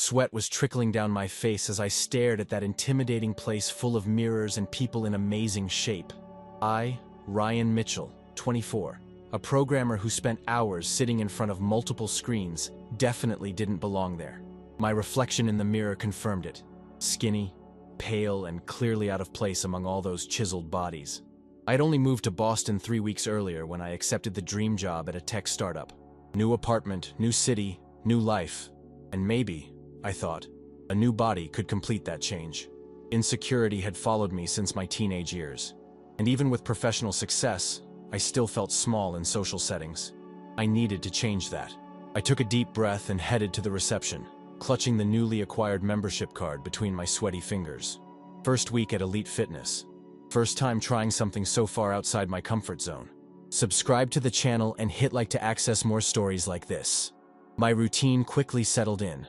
Sweat was trickling down my face as I stared at that intimidating place full of mirrors and people in amazing shape. I, Ryan Mitchell, 24, a programmer who spent hours sitting in front of multiple screens, definitely didn't belong there. My reflection in the mirror confirmed it. Skinny, pale, and clearly out of place among all those chiseled bodies. I'd only moved to Boston 3 weeks earlier when I accepted the dream job at a tech startup. New apartment, new city, new life. And maybe, I thought, a new body could complete that change. Insecurity had followed me since my teenage years. And even with professional success, I still felt small in social settings. I needed to change that. I took a deep breath and headed to the reception, clutching the newly acquired membership card between my sweaty fingers. First week at Elite Fitness. First time trying something so far outside my comfort zone. Subscribe to the channel and hit like to access more stories like this. My routine quickly settled in.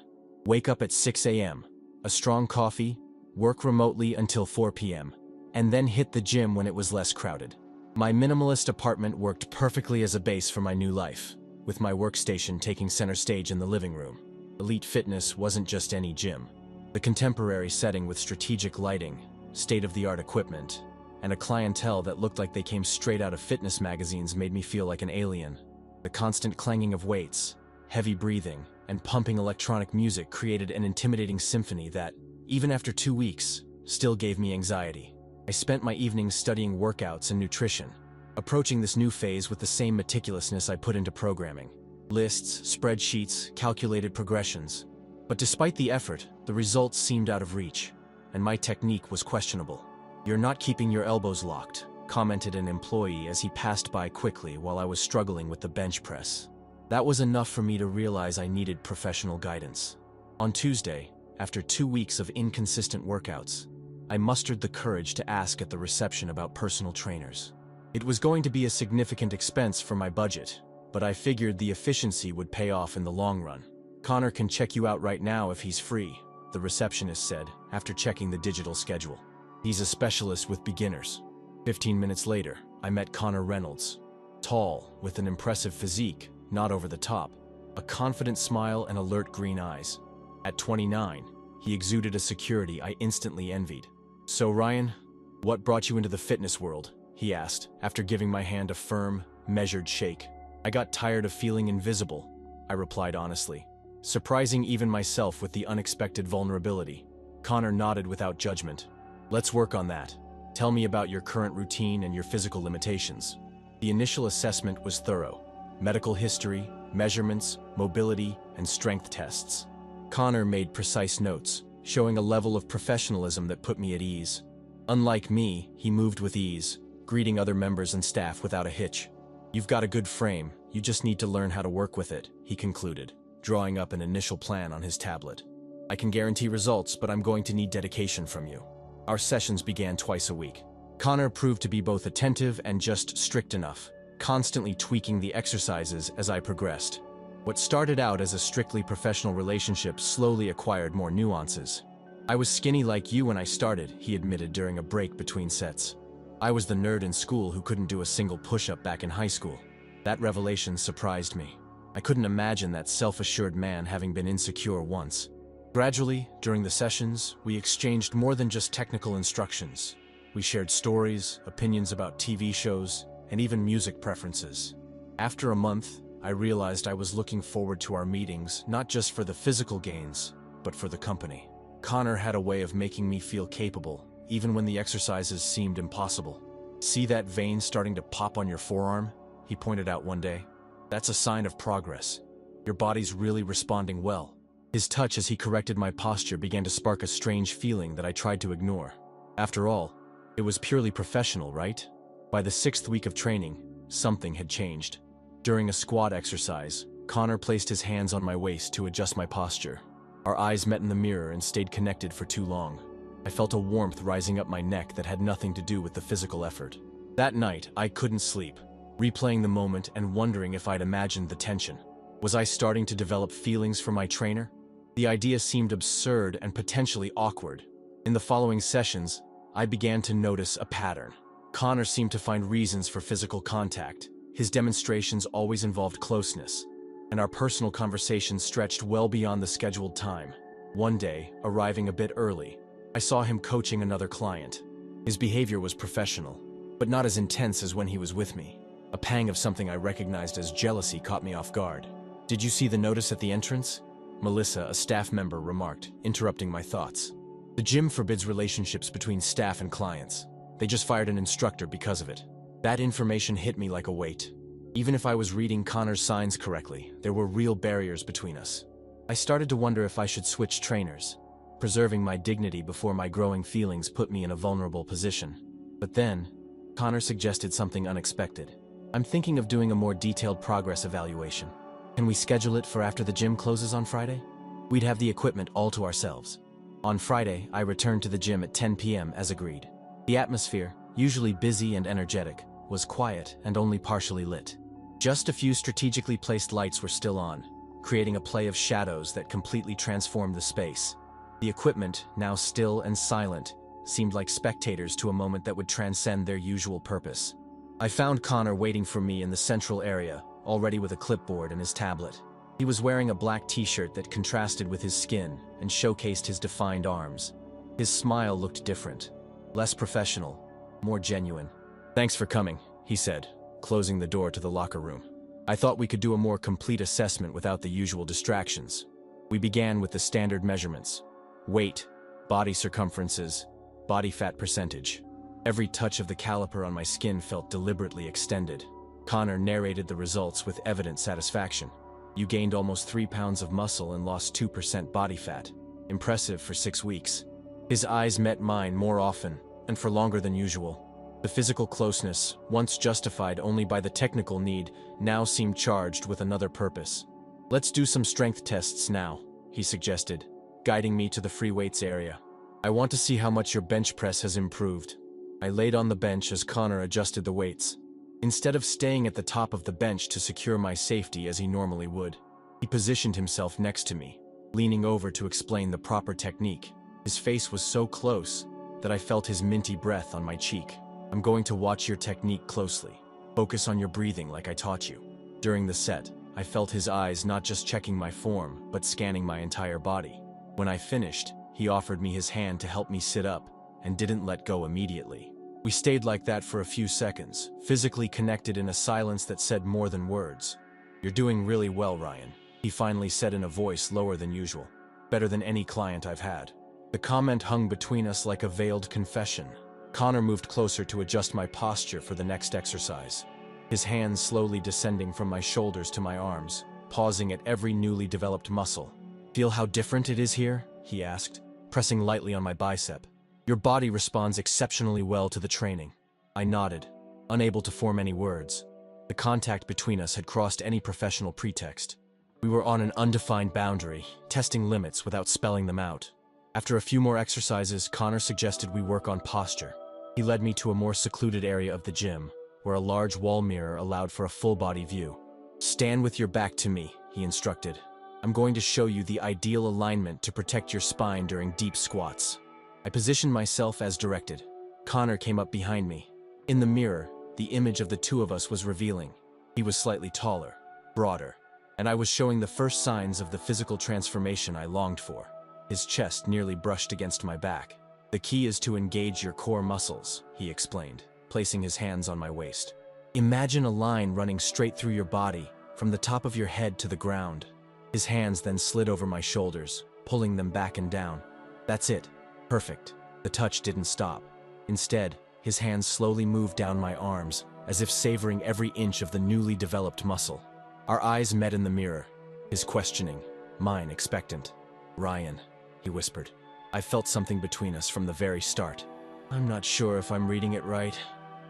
Wake up at 6 a.m., a strong coffee, work remotely until 4 p.m., and then hit the gym when it was less crowded. My minimalist apartment worked perfectly as a base for my new life, with my workstation taking center stage in the living room. Elite Fitness wasn't just any gym. The contemporary setting with strategic lighting, state-of-the-art equipment, and a clientele that looked like they came straight out of fitness magazines made me feel like an alien. The constant clanging of weights, heavy breathing, and pumping electronic music created an intimidating symphony that, even after 2 weeks, still gave me anxiety. I spent my evenings studying workouts and nutrition, approaching this new phase with the same meticulousness I put into programming. Lists, spreadsheets, calculated progressions. But despite the effort, the results seemed out of reach, and my technique was questionable. "You're not keeping your elbows locked," commented an employee as he passed by quickly while I was struggling with the bench press. That was enough for me to realize I needed professional guidance. On Tuesday, after 2 weeks of inconsistent workouts, I mustered the courage to ask at the reception about personal trainers. It was going to be a significant expense for my budget, but I figured the efficiency would pay off in the long run. "Connor can check you out right now if he's free," the receptionist said after checking the digital schedule. "He's a specialist with beginners." 15 minutes later, I met Connor Reynolds. Tall, with an impressive physique, not over the top, a confident smile and alert green eyes. At 29, he exuded a security I instantly envied. "So Ryan, what brought you into the fitness world?" he asked, after giving my hand a firm, measured shake. "I got tired of feeling invisible," I replied honestly, surprising even myself with the unexpected vulnerability. Connor nodded without judgment. "Let's work on that. Tell me about your current routine and your physical limitations." The initial assessment was thorough. Medical history, measurements, mobility, and strength tests. Connor made precise notes, showing a level of professionalism that put me at ease. Unlike me, he moved with ease, greeting other members and staff without a hitch. "You've got a good frame, you just need to learn how to work with it," he concluded, drawing up an initial plan on his tablet. "I can guarantee results, but I'm going to need dedication from you." Our sessions began twice a week. Connor proved to be both attentive and just strict enough, constantly tweaking the exercises as I progressed. What started out as a strictly professional relationship slowly acquired more nuances. "I was skinny like you when I started," he admitted during a break between sets. "I was the nerd in school who couldn't do a single push-up back in high school." That revelation surprised me. I couldn't imagine that self-assured man having been insecure once. Gradually, during the sessions, we exchanged more than just technical instructions. We shared stories, opinions about TV shows, and even music preferences. After a month, I realized I was looking forward to our meetings not just for the physical gains, but for the company. Connor had a way of making me feel capable, even when the exercises seemed impossible. "See that vein starting to pop on your forearm?" he pointed out one day. "That's a sign of progress. Your body's really responding well." His touch as he corrected my posture began to spark a strange feeling that I tried to ignore. After all, it was purely professional, right? By the 6th week of training, something had changed. During a squat exercise, Connor placed his hands on my waist to adjust my posture. Our eyes met in the mirror and stayed connected for too long. I felt a warmth rising up my neck that had nothing to do with the physical effort. That night, I couldn't sleep, replaying the moment and wondering if I'd imagined the tension. Was I starting to develop feelings for my trainer? The idea seemed absurd and potentially awkward. In the following sessions, I began to notice a pattern. Connor seemed to find reasons for physical contact. His demonstrations always involved closeness, and our personal conversations stretched well beyond the scheduled time. One day, arriving a bit early, I saw him coaching another client. His behavior was professional, but not as intense as when he was with me. A pang of something I recognized as jealousy caught me off guard. "Did you see the notice at the entrance?" Melissa, a staff member, remarked, interrupting my thoughts. "The gym forbids relationships between staff and clients. They just fired an instructor because of it." That information hit me like a weight. Even if I was reading Connor's signs correctly, there were real barriers between us. I started to wonder if I should switch trainers. Preserving my dignity before my growing feelings put me in a vulnerable position. But then, Connor suggested something unexpected. "I'm thinking of doing a more detailed progress evaluation. Can we schedule it for after the gym closes on Friday? We'd have the equipment all to ourselves." On Friday, I returned to the gym at 10 p.m. as agreed. The atmosphere, usually busy and energetic, was quiet and only partially lit. Just a few strategically placed lights were still on, creating a play of shadows that completely transformed the space. The equipment, now still and silent, seemed like spectators to a moment that would transcend their usual purpose. I found Connor waiting for me in the central area, already with a clipboard and his tablet. He was wearing a black t-shirt that contrasted with his skin and showcased his defined arms. His smile looked different, less professional, more genuine. "Thanks for coming," he said, closing the door to the locker room. "I thought we could do a more complete assessment without the usual distractions." We began with the standard measurements: weight, body circumferences, body fat percentage. Every touch of the caliper on my skin felt deliberately extended. Connor narrated the results with evident satisfaction. "You gained almost 3 pounds of muscle and lost 2% body fat. Impressive for 6 weeks." His eyes met mine more often, and for longer than usual. The physical closeness, once justified only by the technical need, now seemed charged with another purpose. "Let's do some strength tests now," he suggested, guiding me to the free weights area. "I want to see how much your bench press has improved." I laid on the bench as Connor adjusted the weights. Instead of staying at the top of the bench to secure my safety as he normally would, he positioned himself next to me, leaning over to explain the proper technique. His face was so close that I felt his minty breath on my cheek. "I'm going to watch your technique closely. Focus on your breathing like I taught you." During the set, I felt his eyes not just checking my form, but scanning my entire body. When I finished, he offered me his hand to help me sit up, and didn't let go immediately. We stayed like that for a few seconds, physically connected in a silence that said more than words. "You're doing really well, Ryan," he finally said in a voice lower than usual. "Better than any client I've had." The comment hung between us like a veiled confession. Connor moved closer to adjust my posture for the next exercise, his hands slowly descending from my shoulders to my arms, pausing at every newly developed muscle. "Feel how different it is here?" he asked, pressing lightly on my bicep. "Your body responds exceptionally well to the training." I nodded, unable to form any words. The contact between us had crossed any professional pretext. We were on an undefined boundary, testing limits without spelling them out. After a few more exercises, Connor suggested we work on posture. He led me to a more secluded area of the gym, where a large wall mirror allowed for a full-body view. "Stand with your back to me," he instructed. "I'm going to show you the ideal alignment to protect your spine during deep squats." I positioned myself as directed. Connor came up behind me. In the mirror, the image of the two of us was revealing. He was slightly taller, broader, and I was showing the first signs of the physical transformation I longed for. His chest nearly brushed against my back. "The key is to engage your core muscles," he explained, placing his hands on my waist. "Imagine a line running straight through your body, from the top of your head to the ground." His hands then slid over my shoulders, pulling them back and down. "That's it. Perfect." The touch didn't stop. Instead, his hands slowly moved down my arms, as if savoring every inch of the newly developed muscle. Our eyes met in the mirror, his questioning, mine expectant. "Ryan," he whispered. I felt something between us from the very start. "I'm not sure if I'm reading it right."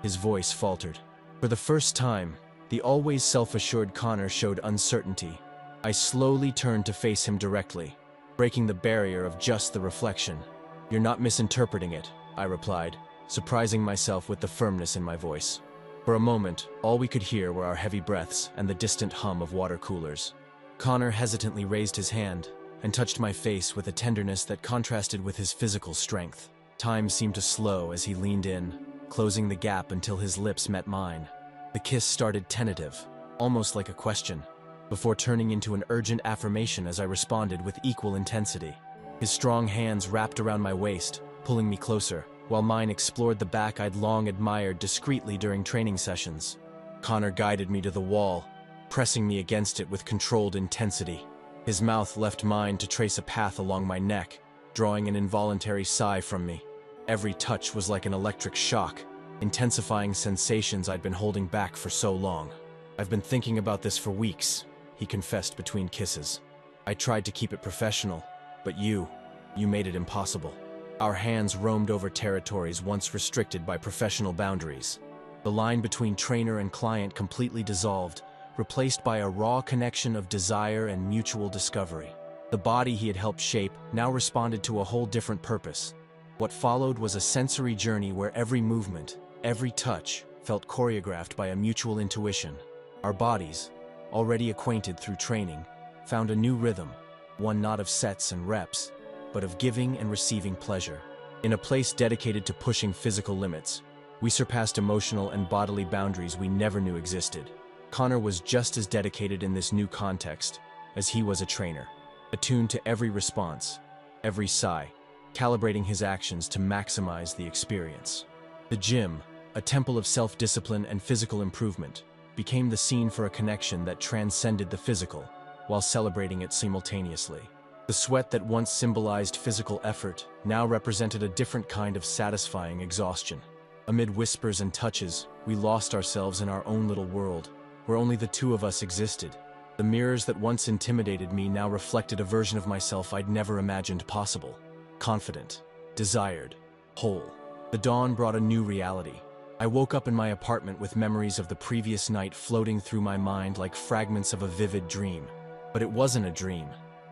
His voice faltered. For the first time, the always self-assured Connor showed uncertainty. I slowly turned to face him directly, breaking the barrier of just the reflection. "You're not misinterpreting it," I replied, surprising myself with the firmness in my voice. For a moment, all we could hear were our heavy breaths and the distant hum of water coolers. Connor hesitantly raised his hand and touched my face with a tenderness that contrasted with his physical strength. Time seemed to slow as he leaned in, closing the gap until his lips met mine. The kiss started tentative, almost like a question, before turning into an urgent affirmation as I responded with equal intensity. His strong hands wrapped around my waist, pulling me closer, while mine explored the back I'd long admired discreetly during training sessions. Connor guided me to the wall, pressing me against it with controlled intensity. His mouth left mine to trace a path along my neck, drawing an involuntary sigh from me. Every touch was like an electric shock, intensifying sensations I'd been holding back for so long. "I've been thinking about this for weeks," he confessed between kisses. "I tried to keep it professional, but you made it impossible." Our hands roamed over territories once restricted by professional boundaries. The line between trainer and client completely dissolved, replaced by a raw connection of desire and mutual discovery. The body he had helped shape now responded to a whole different purpose. What followed was a sensory journey where every movement, every touch, felt choreographed by a mutual intuition. Our bodies, already acquainted through training, found a new rhythm, one not of sets and reps, but of giving and receiving pleasure. In a place dedicated to pushing physical limits, we surpassed emotional and bodily boundaries we never knew existed. Connor was just as dedicated in this new context as he was a trainer, attuned to every response, every sigh, calibrating his actions to maximize the experience. The gym, a temple of self-discipline and physical improvement, became the scene for a connection that transcended the physical, while celebrating it simultaneously. The sweat that once symbolized physical effort now represented a different kind of satisfying exhaustion. Amid whispers and touches, we lost ourselves in our own little world, where only the two of us existed. The mirrors that once intimidated me now reflected a version of myself I'd never imagined possible. Confident, desired, whole. The dawn brought a new reality. I woke up in my apartment with memories of the previous night floating through my mind like fragments of a vivid dream. But it wasn't a dream.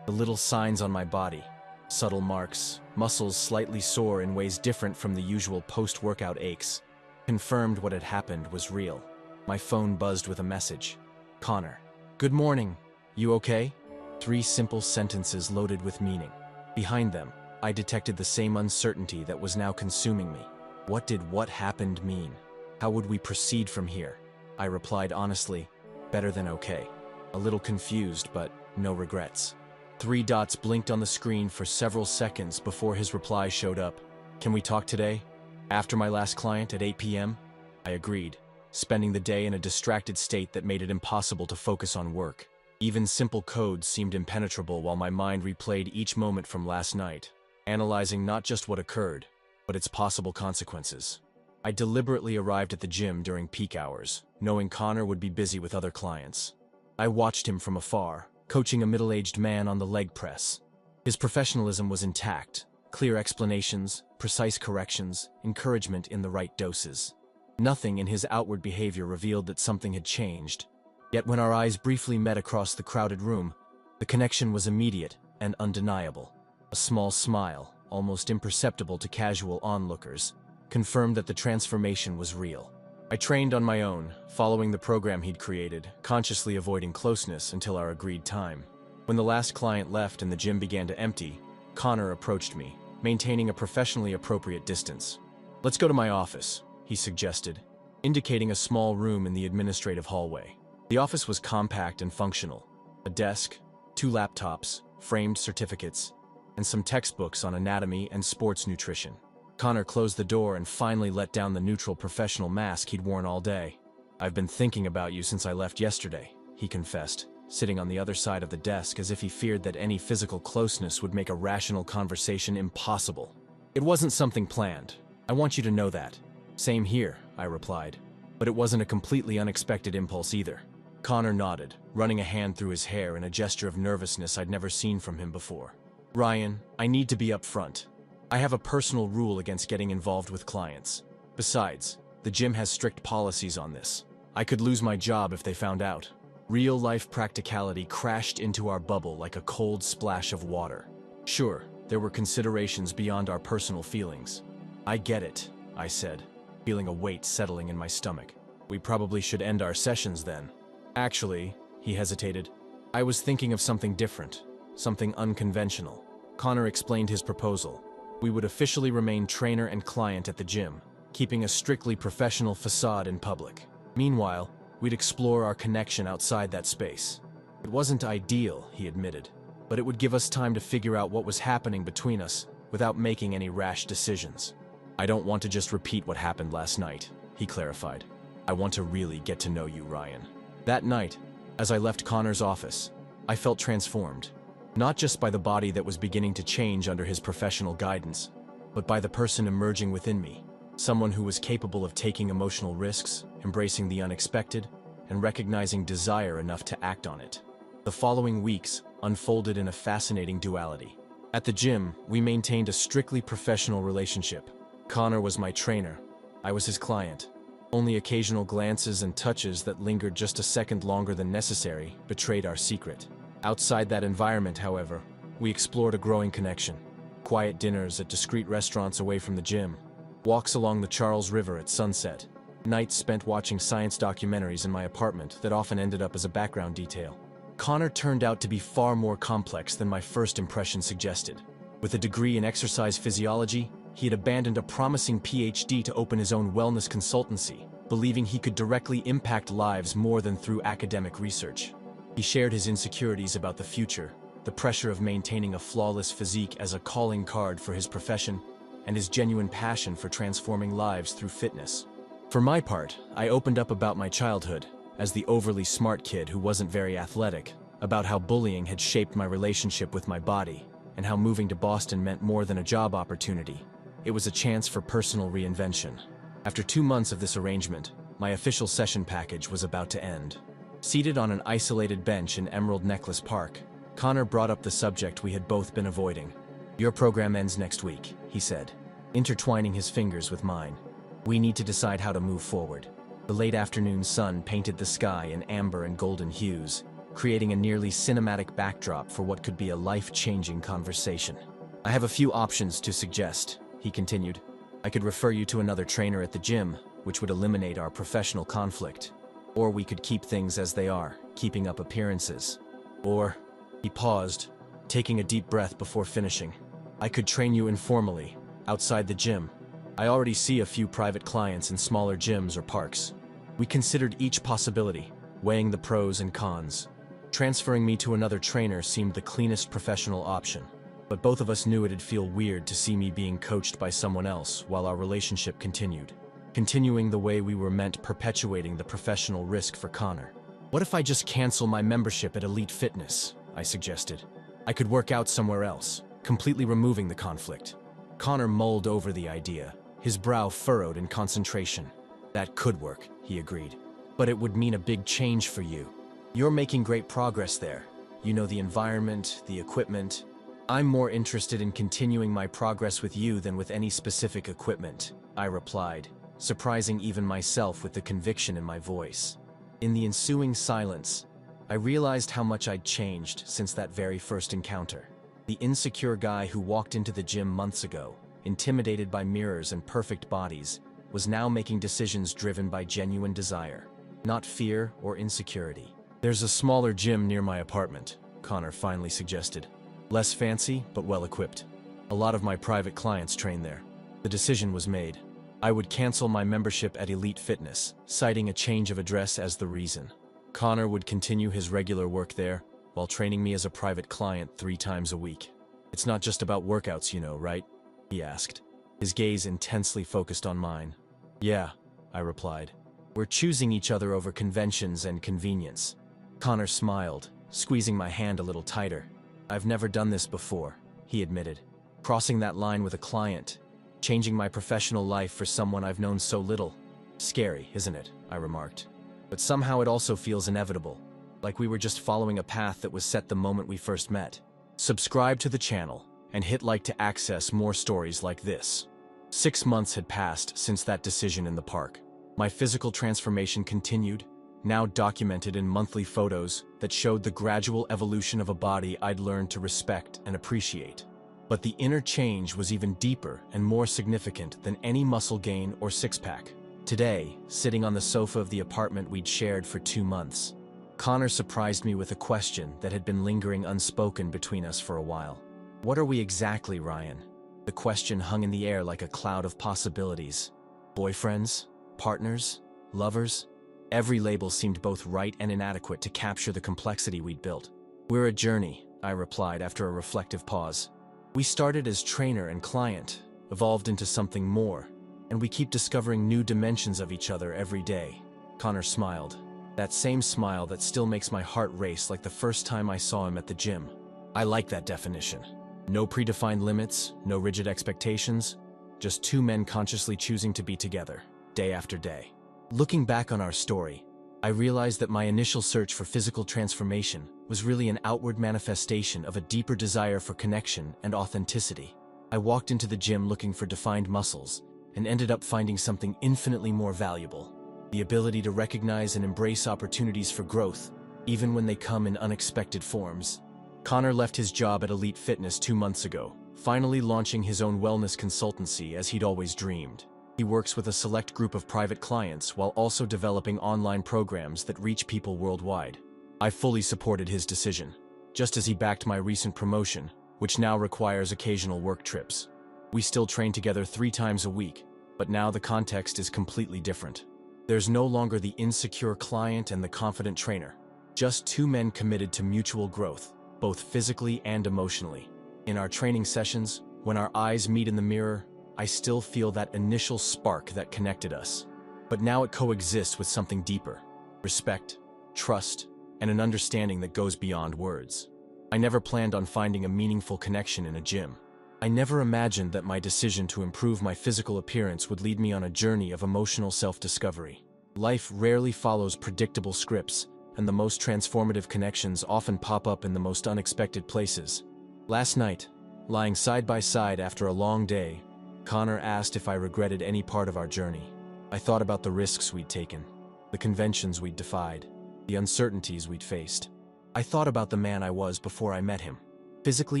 The little signs on my body, subtle marks, muscles slightly sore in ways different from the usual post-workout aches, confirmed what had happened was real. My phone buzzed with a message. "Connor. Good morning. You okay?" 3 simple sentences loaded with meaning. Behind them, I detected the same uncertainty that was now consuming me. What did "what happened" mean? How would we proceed from here? I replied honestly, "Better than okay." A little confused, but no regrets. 3 dots blinked on the screen for several seconds before his reply showed up. "Can we talk today? After my last client at 8 p.m.? I agreed, spending the day in a distracted state that made it impossible to focus on work. Even simple codes seemed impenetrable while my mind replayed each moment from last night, analyzing not just what occurred, but its possible consequences. I deliberately arrived at the gym during peak hours, knowing Connor would be busy with other clients. I watched him from afar, coaching a middle-aged man on the leg press. His professionalism was intact, clear explanations, precise corrections, encouragement in the right doses. Nothing in his outward behavior revealed that something had changed. Yet when our eyes briefly met across the crowded room, the connection was immediate and undeniable. A small smile, almost imperceptible to casual onlookers, confirmed that the transformation was real. I trained on my own, following the program he'd created, consciously avoiding closeness until our agreed time. When the last client left and the gym began to empty, Connor approached me, maintaining a professionally appropriate distance. "Let's go to my office," he suggested, indicating a small room in the administrative hallway. The office was compact and functional. A desk, 2 laptops, framed certificates, and some textbooks on anatomy and sports nutrition. Connor closed the door and finally let down the neutral professional mask he'd worn all day. "I've been thinking about you since I left yesterday," he confessed, sitting on the other side of the desk as if he feared that any physical closeness would make a rational conversation impossible. "It wasn't something planned. I want you to know that." "Same here," I replied. But it wasn't a completely unexpected impulse either. Connor nodded, running a hand through his hair in a gesture of nervousness I'd never seen from him before. "Ryan, I need to be upfront. I have a personal rule against getting involved with clients. Besides, the gym has strict policies on this. I could lose my job if they found out." Real-life practicality crashed into our bubble like a cold splash of water. Sure, there were considerations beyond our personal feelings. "I get it," I said, feeling a weight settling in my stomach. "We probably should end our sessions then." "Actually," he hesitated, "I was thinking of something different, something unconventional." Connor explained his proposal. We would officially remain trainer and client at the gym, keeping a strictly professional facade in public. Meanwhile, we'd explore our connection outside that space. It wasn't ideal, he admitted, but it would give us time to figure out what was happening between us without making any rash decisions. I don't want to just repeat what happened last night, he clarified. I want to really get to know you, Ryan. That night, as I left Connor's office, I felt transformed, not just by the body that was beginning to change under his professional guidance, but by the person emerging within me, someone who was capable of taking emotional risks, embracing the unexpected, and recognizing desire enough to act on it. The following weeks unfolded in a fascinating duality. At the gym, we maintained a strictly professional relationship. Connor was my trainer. I was his client. Only occasional glances and touches that lingered just a second longer than necessary betrayed our secret. Outside that environment, however, we explored a growing connection. Quiet dinners at discreet restaurants away from the gym, walks along the Charles River at sunset, nights spent watching science documentaries in my apartment that often ended up as a background detail. Connor turned out to be far more complex than my first impression suggested. With a degree in exercise physiology, he had abandoned a promising PhD to open his own wellness consultancy, believing he could directly impact lives more than through academic research. He shared his insecurities about the future, the pressure of maintaining a flawless physique as a calling card for his profession, and his genuine passion for transforming lives through fitness. For my part, I opened up about my childhood, as the overly smart kid who wasn't very athletic, about how bullying had shaped my relationship with my body, and how moving to Boston meant more than a job opportunity. It was a chance for personal reinvention. After 2 months of this arrangement, my official session package was about to end. Seated on an isolated bench in Emerald Necklace Park, Connor brought up the subject we had both been avoiding. "Your program ends next week," he said, intertwining his fingers with mine. "We need to decide how to move forward." The late afternoon sun painted the sky in amber and golden hues, creating a nearly cinematic backdrop for what could be a life-changing conversation. "I have a few options to suggest," he continued. "I could refer you to another trainer at the gym, which would eliminate our professional conflict. Or we could keep things as they are, keeping up appearances. Or," he paused, taking a deep breath before finishing, "I could train you informally, outside the gym. I already see a few private clients in smaller gyms or parks." We considered each possibility, weighing the pros and cons. Transferring me to another trainer seemed the cleanest professional option, but both of us knew it'd feel weird to see me being coached by someone else while our relationship continuing the way we were meant, perpetuating the professional risk for Connor. "What if I just cancel my membership at Elite Fitness?" I suggested. "I could work out somewhere else, completely removing the conflict." Connor mulled over the idea, his brow furrowed in concentration. "That could work," he agreed. "But it would mean a big change for you. You're making great progress there. You know the environment, the equipment. I'm more interested in continuing my progress with you than with any specific equipment," I replied, surprising even myself with the conviction in my voice. In the ensuing silence, I realized how much I'd changed since that very first encounter. The insecure guy who walked into the gym months ago, intimidated by mirrors and perfect bodies, was now making decisions driven by genuine desire, not fear or insecurity. "There's a smaller gym near my apartment," Connor finally suggested. "Less fancy, but well-equipped. A lot of my private clients train there." The decision was made. I would cancel my membership at Elite Fitness, citing a change of address as the reason. Connor would continue his regular work there, while training me as a private client 3 times a week. "It's not just about workouts, you know, right?" he asked, his gaze intensely focused on mine. "Yeah," I replied. "We're choosing each other over conventions and convenience." Connor smiled, squeezing my hand a little tighter. "I've never done this before," he admitted. "Crossing that line with a client, changing my professional life for someone I've known so little. Scary, isn't it?" I remarked. "But somehow it also feels inevitable, like we were just following a path that was set the moment we first met." Subscribe to the channel and hit like to access more stories like this. 6 months had passed since that decision in the park. My physical transformation continued, now documented in monthly photos that showed the gradual evolution of a body I'd learned to respect and appreciate. But the inner change was even deeper and more significant than any muscle gain or six-pack. Today, sitting on the sofa of the apartment we'd shared for 2 months, Connor surprised me with a question that had been lingering unspoken between us for a while. "What are we exactly, Ryan?" The question hung in the air like a cloud of possibilities. Boyfriends? Partners? Lovers? Every label seemed both right and inadequate to capture the complexity we'd built. "We're a journey," I replied after a reflective pause. We started as trainer and client, evolved into something more, and we keep discovering new dimensions of each other every day. Connor smiled. That same smile that still makes my heart race like the first time I saw him at the gym. I like that definition. No predefined limits, no rigid expectations, just two men consciously choosing to be together, day after day. Looking back on our story, I realized that my initial search for physical transformation was really an outward manifestation of a deeper desire for connection and authenticity. I walked into the gym looking for defined muscles and ended up finding something infinitely more valuable: the ability to recognize and embrace opportunities for growth, even when they come in unexpected forms. Connor left his job at Elite Fitness 2 months ago, finally launching his own wellness consultancy as he'd always dreamed. He works with a select group of private clients while also developing online programs that reach people worldwide. I fully supported his decision, just as he backed my recent promotion, which now requires occasional work trips. We still train together 3 times a week, but now the context is completely different. There's no longer the insecure client and the confident trainer, just 2 men committed to mutual growth, both physically and emotionally. In our training sessions, when our eyes meet in the mirror, I still feel that initial spark that connected us. But now it coexists with something deeper: respect, trust, and an understanding that goes beyond words. I never planned on finding a meaningful connection in a gym. I never imagined that my decision to improve my physical appearance would lead me on a journey of emotional self-discovery. Life rarely follows predictable scripts, and the most transformative connections often pop up in the most unexpected places. Last night, lying side by side after a long day, Connor asked if I regretted any part of our journey. I thought about the risks we'd taken, the conventions we'd defied, the uncertainties we'd faced. I thought about the man I was before I met him: physically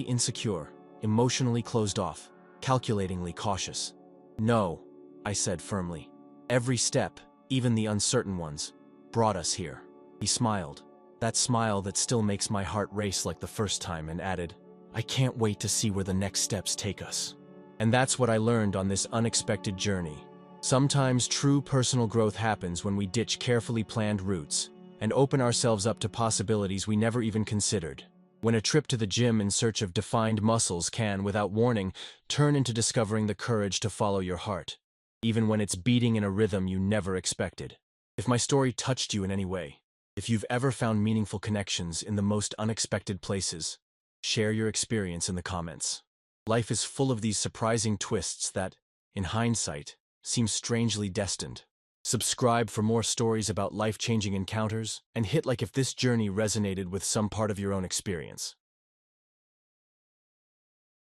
insecure, emotionally closed off, calculatingly cautious. "No," I said firmly. "Every step, even the uncertain ones, brought us here." He smiled, that smile that still makes my heart race like the first time, and added, "I can't wait to see where the next steps take us." And that's what I learned on this unexpected journey. Sometimes true personal growth happens when we ditch carefully planned routes and open ourselves up to possibilities we never even considered. When a trip to the gym in search of defined muscles can, without warning, turn into discovering the courage to follow your heart, even when it's beating in a rhythm you never expected. If my story touched you in any way, if you've ever found meaningful connections in the most unexpected places, share your experience in the comments. Life is full of these surprising twists that, in hindsight, seem strangely destined. Subscribe for more stories about life-changing encounters, and hit like if this journey resonated with some part of your own experience.